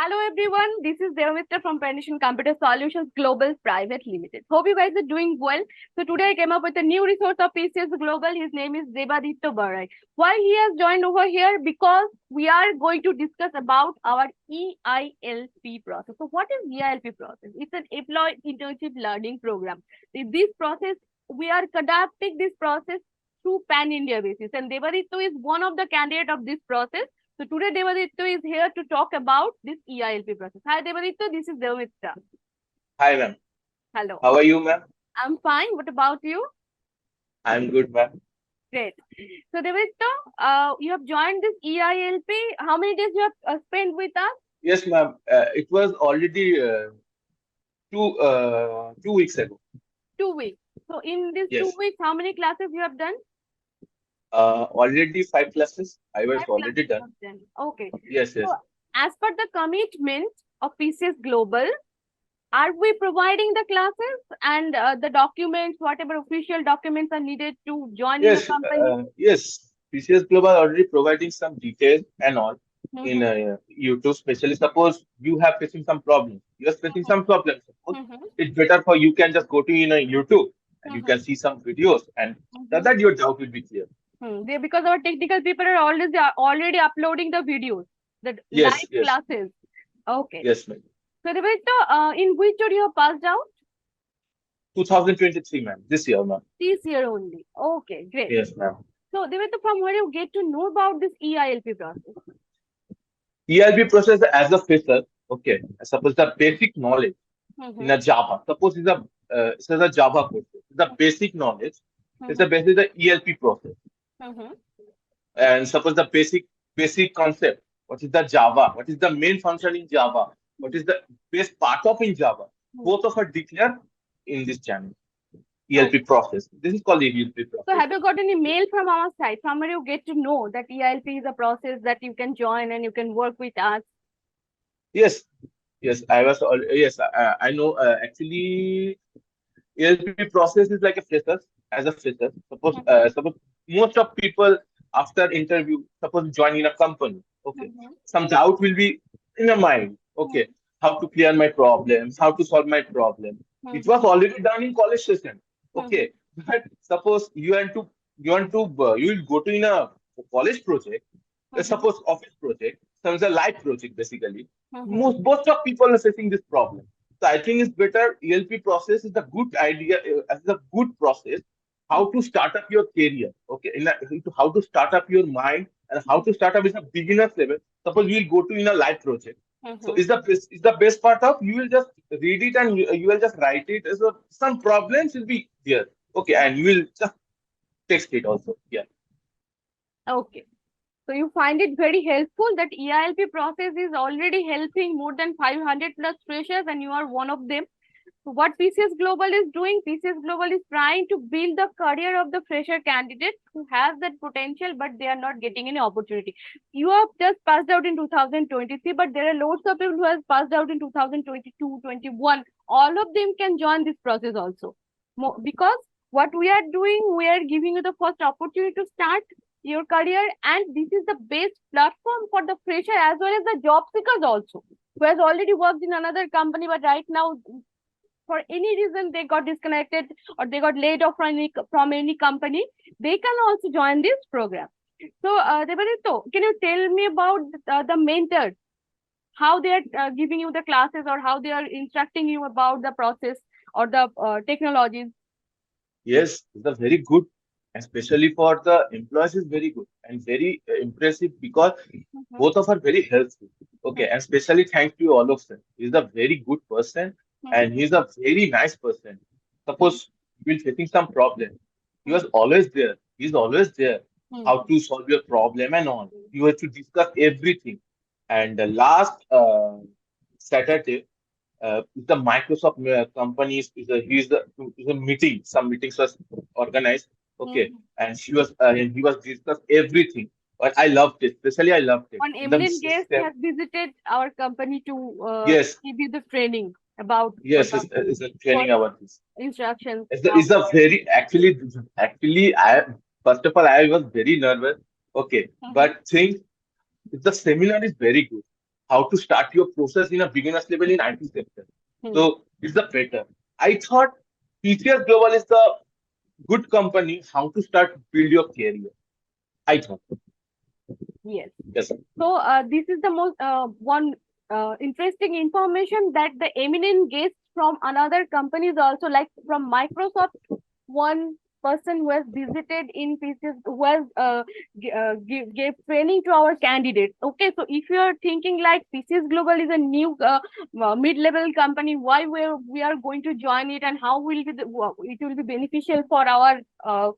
Hello everyone, this is Devamitra from Pension Computer Solutions Global Private Limited. Hope you guys are doing well. So today I came up with a new resource of PCS Global. His name is Devaditya Barai. Why he has joined over here? Because we are going to discuss about our EILP process. So what is EILP process? It's an Employee Internship Learning Program. In this process, we are conducting this process through pan-India basis. And Devaditya is one of the candidates of this process. So today Devaditya is here to talk about this EILP process. Hi Devaditya, this is Devamitra. Hi, ma'am. Hello. How are you, ma'am? I'm fine. What about you? I'm good, ma'am. Great. So Devaditya, you have joined this EILP. How many days you have spent with us? Yes, ma'am. It was already 2 weeks ago. 2 weeks. So in these two Yes. weeks, how many classes you have done? Already 5 classes. I was Five already classes you done. have done. Okay. Yes, So yes. as per the commitment of PCS Global, are we providing the classes and the documents, whatever official documents are needed to join in a Yes, company? yes. PCS Global already providing some details and all in Mm-hmm. YouTube. Especially suppose you have facing some problems. You are facing some problems. Suppose Mm-hmm. it's better for you can just go to YouTube and you Mm-hmm. can see some videos and Mm-hmm. that your doubt will be clear. Because our technical people are already uploading the videos, the Yes, live yes, classes. Okay. yes, ma'am. So, Devita, in which year you have passed out? 2023, ma'am. This year, ma'am. This year only. Okay, great. Yes, ma'am. So, Devita, from where you get to know about this EILP process? ERP process as a fresher, okay. Suppose the basic knowledge in Mm-hmm. a Java. Suppose it's a Java course. The basic knowledge is Mm-hmm. the basic the ELP process. Mm-hmm. And suppose the basic concept. What is the Java? What is the main function in Java? What is the base part of in Java? Both of are declared in this channel. Oh, ELP process. This is called the ELP so process. have you got any mail from our side? From where you get to know that EILP is a process that you can join and you can work with us? Yes, yes. Yes. I know. Actually, ELP process is like a fresher, as a fresher. Suppose most of people after interview, suppose join in a company. Okay, Mm-hmm. some doubt will be in your mind. Okay, how to clear my problems, how to solve my problem. It Mm-hmm. was already done in college session. Mm-hmm. Okay, but suppose you will go to in a college project. Mm-hmm. Suppose office project, some is a live project basically. Mm-hmm. Most of people are facing this problem. So I think it's better. ELP process is a good idea, as a good process. How to start up your career, okay? How to start up your mind and how to start up is a beginner's level. Suppose we'll go to in a live project. So Mm-hmm. is the best part of you will just read it and you will just write it. So some problems will be there, okay, and you will just text it also. Yeah. Okay. So you find it very helpful that EILP process is already helping more than 500 plus freshers and you are one of them. So what PCS Global is doing, PCS Global is trying to build the career of the fresher candidate who has that potential but they are not getting any opportunity. You have just passed out in 2023 but there are loads of people who has passed out in 2022, 21. All of them can join this process also. Because what we are doing, we are giving you the first opportunity to start your career and this is the best platform for the fresher as well as the job seekers also who has already worked in another company but right now for any reason they got disconnected or they got laid off from any company, they can also join this program. So, Devarito, can you tell me about the mentors, how they are giving you the classes or how they are instructing you about the process or the technologies? Yes, it's a very good, especially for the employees, is very good and very impressive because Mhm, both of are very helpful. Okay, and especially thanks to all of them. He's a very good person mhm, and he's a very nice person. mhm, Suppose you're facing some problem, he was mhm, always there. He's always there. mhm, How to solve your problem and all. You have to discuss everything. And the last Saturday, the Microsoft companies is a meeting. Some meetings was organized. Okay, mhm. and he was discussed everything. But I loved it. Especially I loved it. One In the eminent guest system, has visited our company to yes, give you the training about yes, the it's a training first about this. instructions. How It's a very actually I first of all I was very nervous. Okay, Mhm, but think the seminar is very good. how to start your process in a beginner's level in IT sector. Hmm. So it's the better. I thought TCS Global is the good company how to start build your career. I thought Yes. yes. So this is the most one interesting information that the eminent guests from another companies also, like from Microsoft, one person who has visited in pieces, who has gave training to our candidates. Okay, so if you are thinking like PCS Global is a new mid-level company, why we are going to join it and how will it will be beneficial for our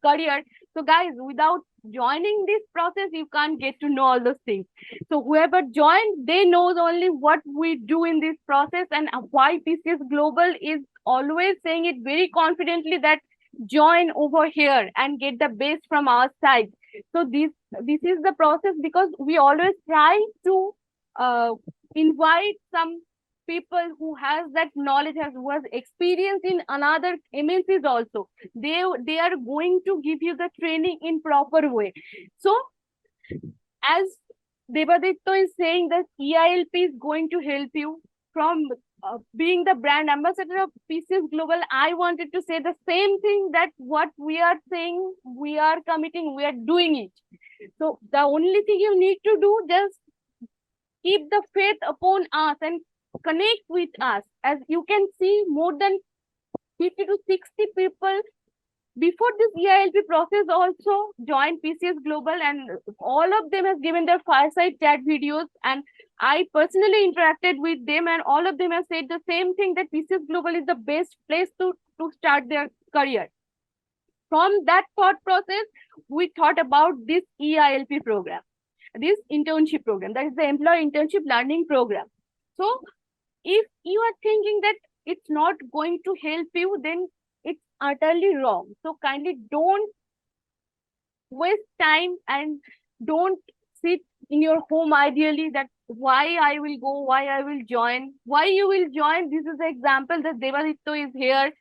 career. So guys, without joining this process, you can't get to know all those things. So whoever joined, they knows only what we do in this process and why PCS Global is always saying it very confidently that join over here and get the best from our side. So this is the process, because we always try to uh, invite some people who has that knowledge, has who has experience in another MNCs also. They are going to give you the training in proper way. So as Devaditto is saying that EILP is going to help you from being the brand ambassador of PCS Global, I wanted to say the same thing, that what we are saying, we are committing, we are doing it. So the only thing you need to do, just keep the faith upon us and connect with us. As you can see, more than 50 to 60 people before this EILP process also joined PCS Global, and all of them has given their fireside chat videos, and I personally interacted with them, and all of them have said the same thing, that PCS Global is the best place to start their career. From that thought process, we thought about this EILP program, this internship program, that is the Employee Internship Learning Program. So if you are thinking that it's not going to help you, then it's utterly wrong. So kindly don't waste time and don't sit in your home ideally that why I will go, why I will join, why you will join. This is the example that Devaditto is here.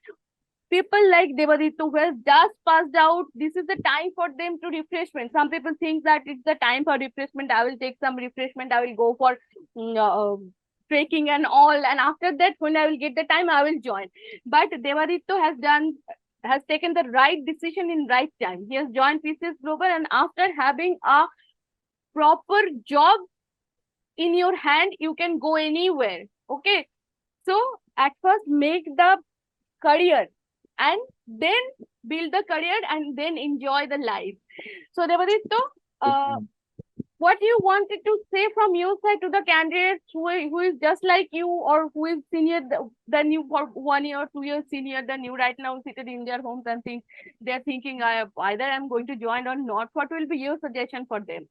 People like Devaditto who has just passed out, this is the time for them to refreshment. Some people think that it's the time for refreshment. I will take some refreshment. I will go for trekking and all. And after that, when I will get the time, I will join. But Devaditto has taken the right decision in right time. He has joined PCS Global, and after having a proper job in your hand, you can go anywhere. Okay. So at first, make the career and then build the career and then enjoy the life. So Devaditto, what you wanted to say from your side to the candidates who is just like you, or who is senior than you for 1 year, 2 years senior than you, right now seated in their homes and they're thinking either I'm going to join or not. What will be your suggestion for them?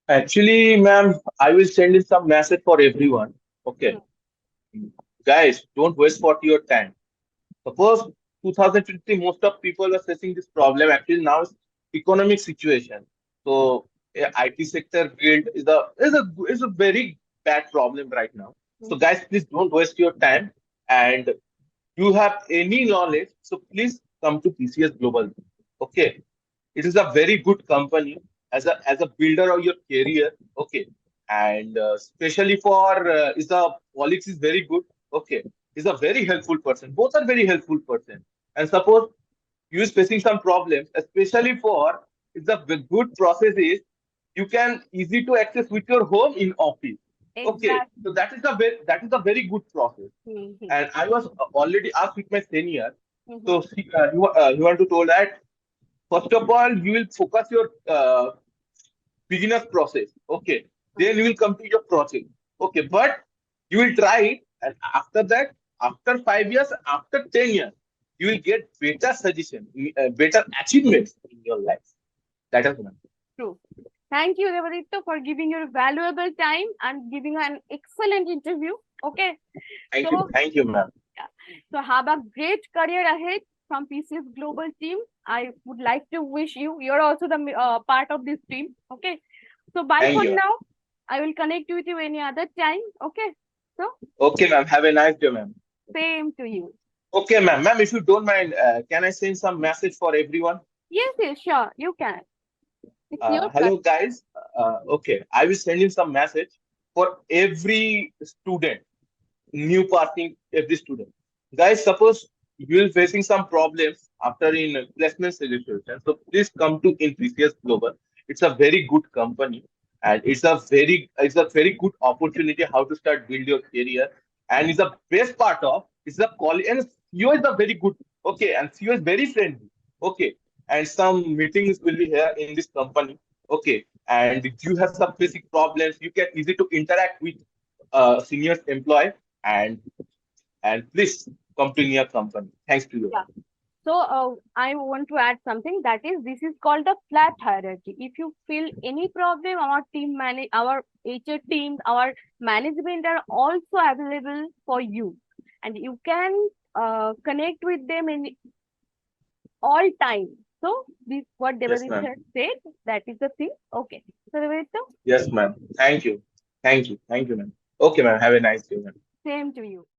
Actually, ma'am, I will send in some message for everyone. Okay, guys, don't waste for your time. Suppose 2020, most of people are facing this problem. Actually, now it's economic situation. So IT sector build is a very bad problem right now. So guys, please don't waste your time. And you have any knowledge, so please come to PCS Global. Okay, it is a very good company as a builder of your career. Okay, and especially for is the colleagues is very good. Okay, is a very helpful person. Both are very helpful person. And suppose you is facing some problems, especially for it's a good process is you can easy to access with your home in office. Okay, Exactly. so that is a very good process. Mm-hmm. And I was already asked with my senior. Mm-hmm. So you want to told that first of all you will focus your beginner's process. Okay, then you will come to your project. Okay, but you will try it, and after that, after 5 years, after 10 years, you will get better suggestion, better achievements in your life. That is one. True. Thank you, Devaditto, for giving your valuable time and giving an excellent interview. Okay. So Thank you, ma'am. yeah. So have a great career ahead from PCS Global team. I would like to wish you, you're also the part of this team. Okay. So bye Thank for you. now. I will connect with you any other time. Okay. So Okay, ma'am. Have a nice day, ma'am. same to you. Okay, ma'am. Ma'am, if you don't mind, can I send some message for everyone? Yes, yes, sure. You can. It's your Hello, guys. Okay, I will send you some message. for every student, new passing every student. Guys, suppose you will facing some problems after in placement selection. So please come to Infosys Global. It's a very good company and it's a very good opportunity how to start build your career. And it's the best part of it's the college and CEO is the very good. Okay, and CEO is very friendly. Okay, and some meetings will be here in this company. Okay, and if you have some basic problems, you can easy to interact with senior employee and please come to your company. Thanks to you. Yeah. So I want to add something that is this is called the flat hierarchy. If you feel any problem, our HR teams, our management are also available for you, and you can connect with them in all time. So this what Yes, Devadip ma'am. has said, that is the thing. Okay. So Devadip, Yes, ma'am. Thank you. Thank you. Thank you, ma'am. Okay, ma'am. Have a nice day, ma'am. same to you.